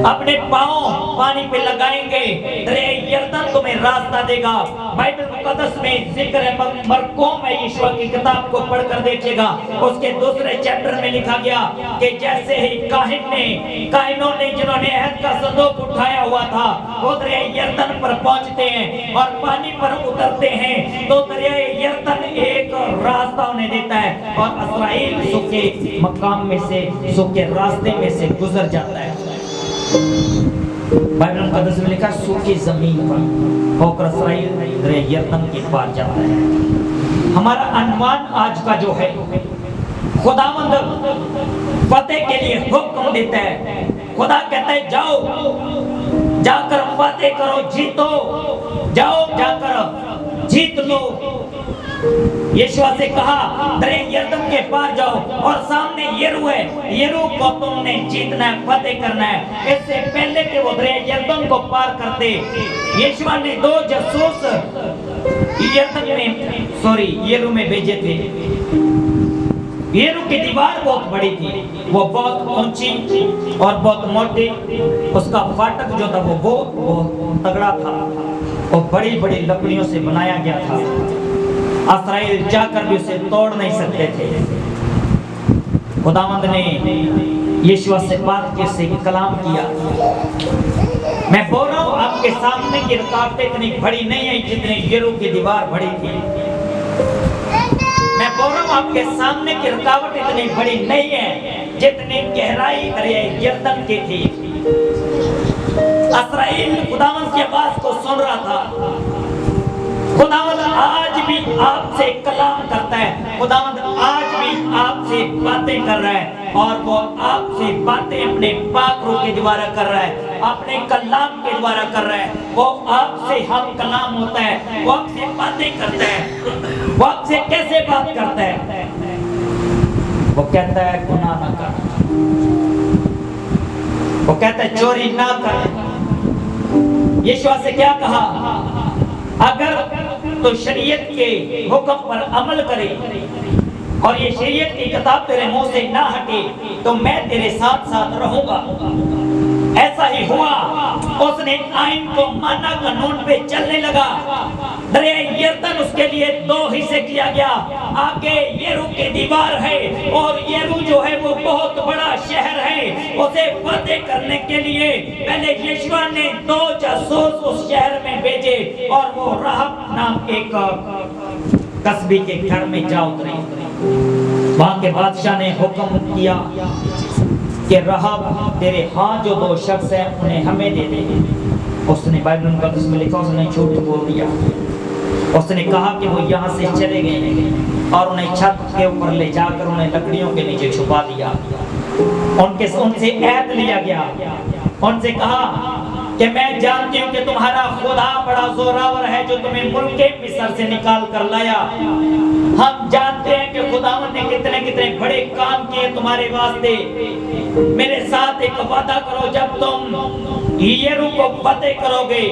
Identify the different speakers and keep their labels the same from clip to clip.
Speaker 1: अपने पांव पानी पे लगाएंगे, दरिया यरदन तुम्हें रास्ता देगा। बाइबल मुकद्दस में जिक्र है, मरकूम है, यीशुआ की किताब को पढ़कर देखिएगा, उसके दूसरे चैप्टर में लिखा गया कि जैसे ही काहिनों ने जिन्होंने अहद का संदूक उठाया हुआ था वो दरिया यरदन पर पहुंचते हैं और पानी पर उतरते हैं, तो दरिया यरदन एक रास्ता उन्हें देता है और इस्राएल सूखे मकाम में से, सूखे रास्ते में से गुजर जाता है। बाइबल मुकद्दस में लिखा सूखी जमीन पर होकर इस्राएल दरिया यरदन के पार जाता है। हमारा अनुमान आज का जो है, खुदावंद फतेह के लिए हुक्म देता है। खुदा कहता है जाओ, जाकर फतेह करो, जीतो, जाओ जाकर जीत लो। यीशुआ से कहा दरिया यरदन के पार जाओ और सामने यरीहो है, यरीहो को तुमने जीतना है, फतेह करना है। इससे पहले कि वो दरिया यरदन को पार करते, यीशुआ ने 2 जासूस यरीहो में भेजे थे। यरीहो की दीवार बहुत बड़ी थी, वो बहुत ऊंची और बहुत मोटी, उसका फाटक जो था वो बहुत तगड़ा था और बड़ी बड़ी लकड़ियों से बनाया गया था। इस्राएल जाकर भी उसे तोड़ नहीं सकते थे। खुदावंद ने यीशुआ से बात की, उससे कलाम किया। मैं बोल रहा हूं आपके सामने की रुकावटें इतनी बड़ी नहीं है जितनी यरीहो की दीवार बड़ी थी। मैं बोल रहा हूं आपके सामने की रुकावट इतनी बड़ी नहीं है जितनी गहराई दरिया यरदन की थी। इस्राएल खुदावंद की आवाज को सुन रहा था। खुदावंद आज भी आपसे कलाम करता है, खुदावंद आज भी आपसे बातें कर रहा है और वो आपसे बातें अपने पाक रूह के द्वारा कर रहा है, अपने कलाम के द्वारा कर रहा है। वो आपसे हम कलाम होता है, वो आपसे बातें करता है। वो आपसे कैसे बात करता है? वो कहता है गुनाह ना कर, वो कहता है चोरी ना कर। यीशुआ से क्या कहा? अगर तो शरीयत के हुक्म पर अमल करे और ये शरीयत की किताब तेरे मुंह से ना हटे तो मैं तेरे साथ साथ रहूंगा। ऐसा ही हुआ, उसने आइन को माना, कानून पे चलने लगा। दरिया यरदन उसके लिए 2 हिस्से किया गया। आगे यरीहो की दीवार है और यरीहो जो है वो बहुत बड़ा शहर है। उसे फतेह करने के लिए पहले यीशुआ ने 2 जासूस उस शहर में भेजे और वो राहब नाम एक कस्बे के घर में जा उतरे। वहां के बादशाह ने हुक्म किया कि राहब तेरे हाथ जो 2 शख्स हैं उन्हें हमें दे दे। उसने बाइबल मुकद्दस में लिखा उसने झूठ बोल दिया। उसने कहा कि वो यहाँ से चले गए और उन्हें छत के ऊपर ले जाकर उन्हें लकड़ियों के नीचे छुपा दिया। उनसे ऐद लिया गया, उनसे कहा कि मैं जानती हूँ कि तुम्हारा खुदा बड़ा जोरावर है जो तुम्हें मुल्क मिस्र से निकाल कर लाया। हम जानते हैं कि खुदावंद ने कितने कितने बड़े काम किए तुम्हारे वास्ते। मेरे साथ एक वादा करो, जब तुम यरीहो को फतेह करोगे,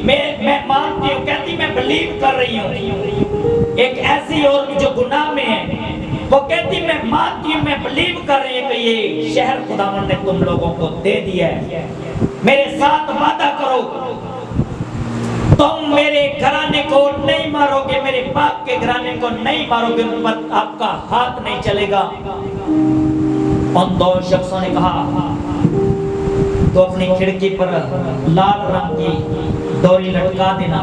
Speaker 1: मैं मानती हूँ, कहती मैं बिलीव कर रही हूँ। एक ऐसी और जो गुनाह में है वो कहती मैं मानती हूँ, मैं बिलीव कर रही हूँ कि ये शहर खुदावंद ने तुम लोगों को दे दिया है। मेरे साथ वादा करो, तुम मेरे घराने को नहीं मारोगे, मेरे बाप के घराने को नहीं मारोगे, उन पर आपका हाथ नहीं चलेगा। उन 2 शख्सों ने कहा तो अपनी खिड़की पर लाल रंग की डोरी लटका देना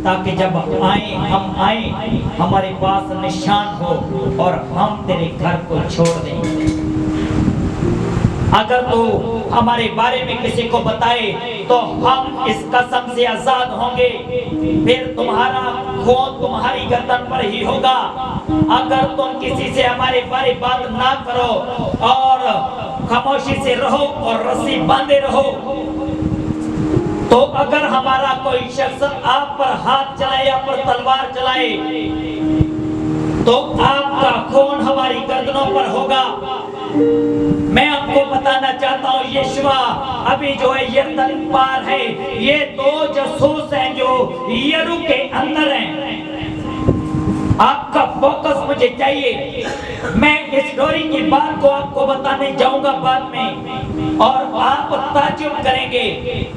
Speaker 1: ताकि जब हम आए हमारे पास निशान हो और हम तेरे घर को छोड़ दें। अगर तो हमारे बारे में किसी को बताए तो हम इस कसम से आजाद होंगे, फिर तुम्हारा खून तुम्हारी गर्दन पर ही होगा। अगर तुम किसी से हमारे बारे बात ना करो और खामोशी से रहो और रस्सी बांधे रहो, तो अगर हमारा कोई शख्स आप पर हाथ चलाए, आप पर तलवार चलाए, तो आपका खून हमारी गर्दनों पर होगा। मैं आपको बताना चाहता हूँ, यीशुआ अभी जो है यरदन पार है। ये 2 जासूस हैं जो यरीहो के अंदर हैं। आपका फोकस मुझे चाहिए। मैं इस स्टोरी की बात को आपको बताने जाऊंगा बाद में, और आप ताज्जुब करेंगे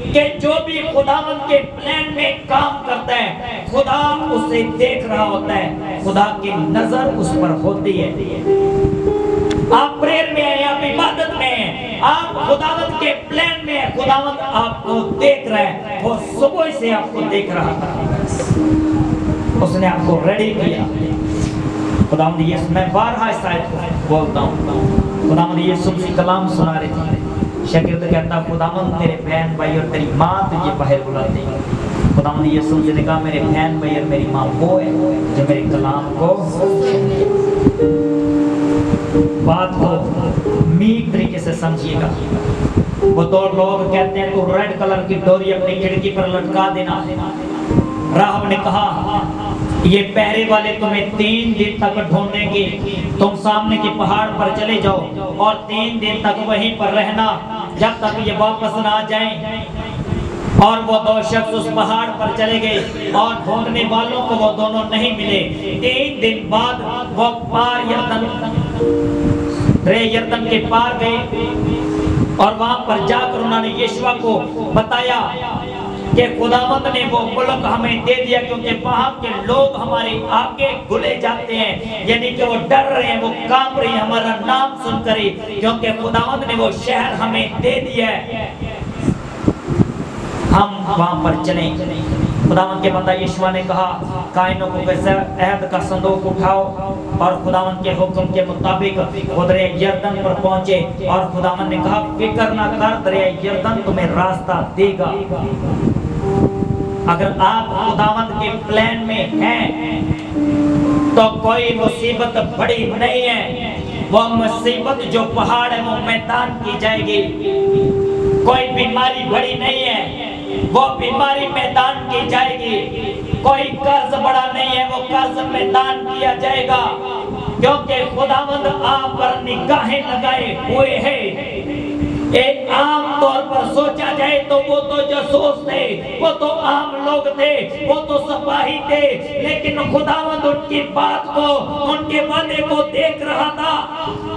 Speaker 1: कि जो भी खुदावंद के प्लान में काम करता है, खुदा उसे देख रहा होता है, खुदा की नजर उस पर होती है। आप प्रेयर में हैं, आप इबादत में हैं, आप खुदावंद के प्लान में हैं, खुदावंद आपको देख रहा है। वो सुबह से आपको देख रहा था, उसने आपको रेडी किया। खुदावंद यीशु, मैं बारहा शायद बोलता हूँ, खुदावंद यीशु की कलाम सुना रही थी, शागिर्द कहता खुदावंद तेरे बहन भाई और तेरी माँ तुझे बाहर बुलाते हैं। खुदावंद यीशु ने कहा मेरे बहन भाई और मेरी माँ वो है जो मेरे कलाम को, बात को मीक तरीके से समझिएगा। वो दो लोग कहते हैं तू रेड कलर की डोरी अपनी खिड़की पर लटका देना। राहब ने कहा ये पहरे वाले तुम्हें 3 दिन तक ढूंढेंगे, तुम सामने के पहाड़ पर चले जाओ और 3 दिन तक वहीं पर रहना जब तक ये वापस ना आ जाएं। और वो 2 शख्स उस पहाड़ पर चले गए और ढूंढने वालों को वो दोनों नहीं मिले। 3 दिन बाद वो पार यरदन के पार गए और वहां पर जाकर उन्होंने यीशुआ को बताया कि खुदावंद ने वो मुल्क हमें दे दिया, क्योंकि वहां के लोग हमारे आगे घुले जाते हैं, यानी कि वो डर रहे हैं, वो कांप रहे हैं हमारा नाम सुनकर ही, क्योंकि खुदावंद ने वो शहर हमें दे दिया है। हम वहां पर चले। खुदावंद के बंदा यीशुआ ने कहा कायनों को कैसे अहद का संदूक उठाओ, और खुदावंद के हुक्म के मुताबिक दरिया यरदन पर पहुंचे। और खुदावंद ने कहा फिक्र ना कर, दरिया यरदन तुम्हें रास्ता देगा। अगर आप खुदावंद के प्लान में हैं तो कोई मुसीबत बड़ी नहीं है। वो मुसीबत जो पहाड़ है वो मैदान की जाएगी। कोई बीमारी बड़ी नहीं है, वो बीमारी मैदान की जाएगी। कोई कर्ज बड़ा नहीं है, वो कर्ज मैदान किया जाएगा, क्योंकि खुदावंद आप पर निगाहें लगाए हुए हैं। एक आम तौर पर सोचा जाए तो वो तो जासूस थे, वो तो आम लोग थे, वो तो सिपाही थे, लेकिन खुदावंद उनकी बात को, उनके वादे को देख रहा था,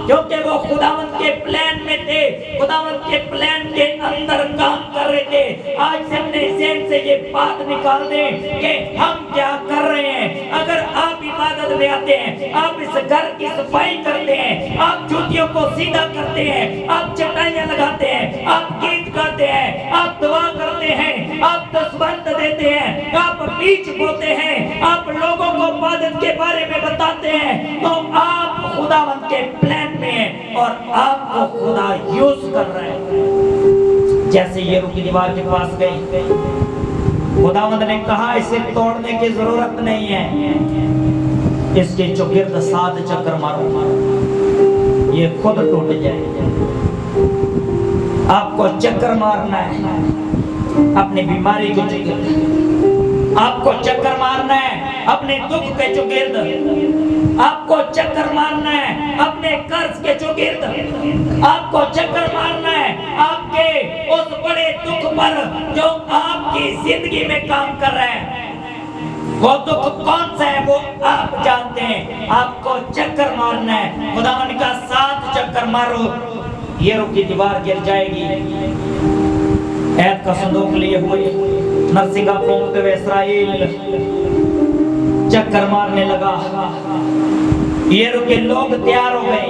Speaker 1: क्योंकि वो खुदावंद के प्लान में थे, खुदावंद के प्लान के अंदर काम कर रहे थे। आज से अपने ज़हन से ये बात निकाल दें कि हम क्या कर रहे हैं। अगर आप इबादत में आते हैं, आप इस घर की सफाई करते हैं, आप जूतियों को सीधा करते हैं, आप चटाइयां लगाते हैं, आप गीत गाते हैं, आप दुआ करते हैं, आप दस्तबंद देते हैं, आप बीज बोते हैं, आप लोगों को इबादत के बारे में बताते हैं, तो आप खुदावंद के प्लान में हैं और आपको खुदा यूज कर रहा है। जैसे ये रुकी दीवार के पास गई, खुदावंद ने कहा इसे तोड़ने की जरूरत नहीं है, इसके चौगिर्द 7 चक्कर मारो, ये खुद टूट जाएगा। आपको चक्कर मारना है अपनी बीमारी को चुगिर्द, आपको चक्कर मारना है अपने दुख के चुगिर्द, आपको चक्कर मारना है अपने कर्ज के चुगिर्द, आपको चक्कर मारना है आपके उस बड़े दुख पर जो आपकी जिंदगी में काम कर रहा है। वो दुख कौन सा है वो आप जानते हैं, आपको चक्कर मारना है। खुदावंद का 7 चक्कर मारो, यरीहो की दीवार गिर जाएगी। ऐद का संदूक लिए हुए नरसिंगा फूंकते हुए इस्राएल चक्कर मारने लगा। यरीहो के लोग तैयार हो गए,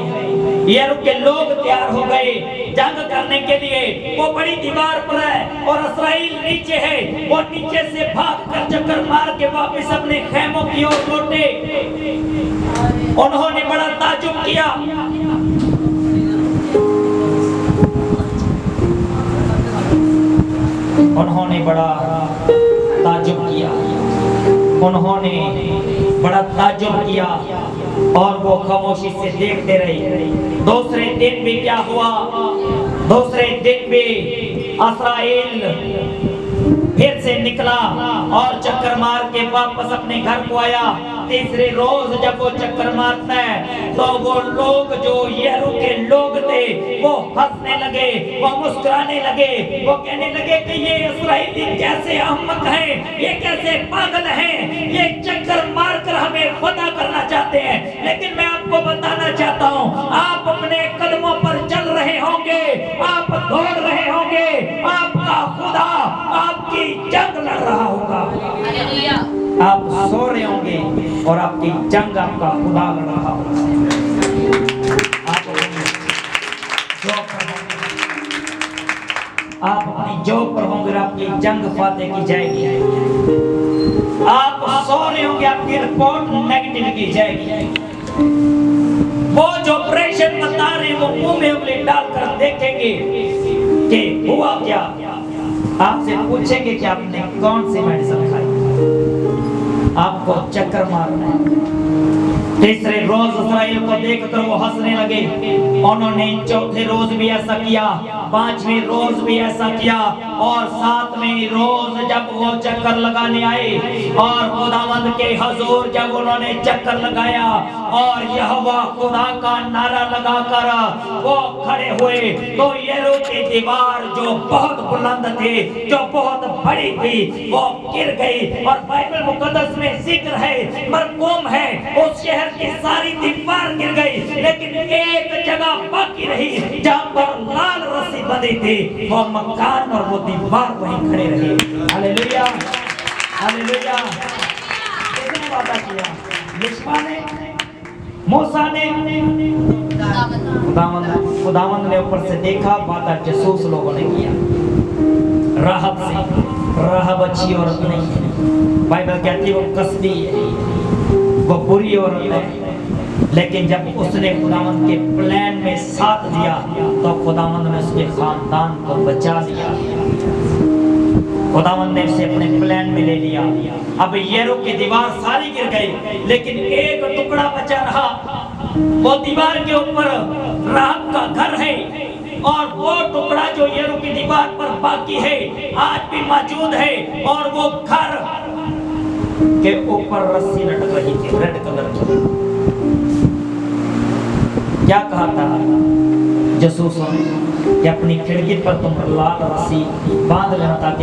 Speaker 1: यरीहो के लोग तैयार हो गए जंग करने के लिए। वो बड़ी दीवार पर है और इस्राएल नीचे है, वो नीचे से भागकर चक्कर मार के वापस अपने खेमों की ओर लौटे। उन्होंने बड़ा ताज्जुब किया, उन्होंने बड़ा ताज्जुब किया, उन्होंने बड़ा ताज्जुब किया और वो खामोशी से देखते रहे। दूसरे दिन भी क्या हुआ, दूसरे दिन भी इस्राएल फिर से निकला और चक्कर मार के वापस अपने घर को आया। तीसरे रोज जब वो चक्कर मारता है तो वो लोग जो यरीहो के लोग थे वो हंसने लगे, वो मुस्कुराने लगे, वो कहने लगे कि ये इस्राएली कैसे अहमक हैं, ये कैसे पागल हैं, ये चक्कर मारकर हमें फतह करना चाहते हैं। लेकिन मैं आपको बताना चाहता हूँ, आप अपने कदमों पर चल रहे होंगे, आप दौड़ रहे होंगे, आपका खुदा आपकी जंग लड़ रहा होगा। आप सो रहे होंगे और आपकी जंग आपका खुदा लड़ रहा होगा। आप अपनी जॉब पर होंगे, आपकी जंग फातेह की जाएगी। आप सो रहे होंगे, आपकी रिपोर्ट नेगेटिव की जाएगी। वो जो ऑपरेशन बता रहे वो मुंह में उंगली डालकर देखेंगे कि हुआ क्या। आपसे पूछेंगे कि आपने कौन सी मेडिसिन खाई, आपको चक्कर मारना है। तीसरे रोज इस्राएल को देखकर वो हंसने लगे। उन्होंने चौथे रोज भी ऐसा किया, पांचवें रोज भी ऐसा किया, और सातवें रोज जब वो चक्कर लगाने आए और खुदावंद के हुजूर जब उन्होंने चक्कर लगाया और यहोवा खुदा का नारा लगाकर वो खड़े हुए, तो यरीहो की दीवार जो बहुत बुलंद थी, जो बहुत बड़ी थी, वो गिर गई। और बाइबल मुकद्दस में जिक्र है, मरकूम है, उस शहर की सारी दीवार गिर गई, लेकिन एक जगह बाकी रही जहां पर लाल रस्सी बंधी थी, वो मकान और वो दीवार वहीं खड़े रहे। Hallelujah, hallelujah. किसने वादा किया? यहोवा ने, मूसा ने, खुदावंद ने ऊपर से देखा, वादा जासूस लोगों ने किया। राहब से, राहब अच्छी औरत नहीं है, बाइबल कहती है वो कसदी है, वो बुरी औरत है, लेकिन जब उसने खुदावंद के प्लान में साथ दिया तो खुदावंद ने उसके खानदान को बचा लिया। खुदावंद ने उसे अपने प्लान में ले लिया। अब यरीहो की दीवार सारी गिर गई, लेकिन एक टुकड़ा बचा रहा। वो दीवार के ऊपर राहब का घर है, और वो टुकड़ा जो यरीहो की दीवार पर बाकी है आज भी मौजूद है, और वो घर के ऊपर रस्सी लटक रही थी, रेड कलर की। क्या कहा था जासूसों ने कि अपनी खिड़की पर तुम लाल रस्सी बांध लेना ताकि